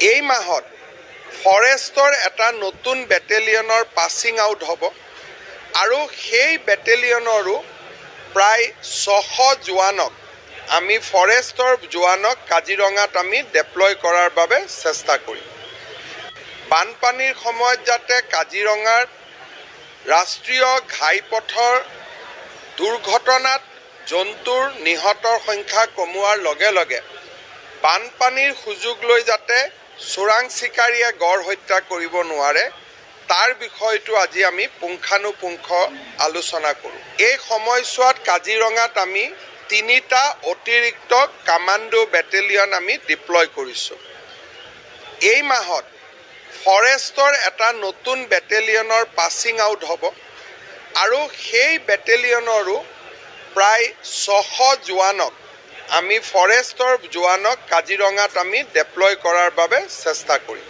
এই মাহত ফৰেষ্টৰ এটা নতুন বেটেলিয়নৰ পাছিং আউট হ'ব আৰু সেই বেটেলিয়নৰো প্ৰায় 600 জোৱানক আমি ফৰেষ্টৰ জোৱানক কাজিৰঙাত আমি ডেপ্লয় কৰাৰ বাবে চেষ্টা কৰিম। বানপানীৰ সময়ত যাতে কাজিৰঙাৰ ৰাষ্ট্ৰীয় ঘাইপথৰ দুৰ্ঘটনাত জন্তুৰ নিহতৰ সংখ্যা কমোৱাৰ লগে লগে বানপানীৰ সুযোগ লৈ যাতে চোৰাং চিকাৰীয়ে গড় হত্যা কৰিব নোৱাৰে তাৰ বিষয়টো আজি আমি পুংখানুপুংখ আলোচনা কৰোঁ। এই সময়ছোৱাত কাজিৰঙাত আমি 3টা অতিৰিক্ত কামাণ্ডো বেটেলিয়ন আমি ডিপ্লয় কৰিছোঁ। এই মাহত ফৰেষ্টৰ এটা নতুন বেটেলিয়নৰ পাছিং আউট হ'ব আৰু সেই বেটেলিয়নৰো প্ৰায় 600 জোৱানক আমি ফৰেষ্টৰ জোৱানক কাজিৰঙাত আমি ডেপ্লয় কৰাৰ বাবে চেষ্টা কৰিম।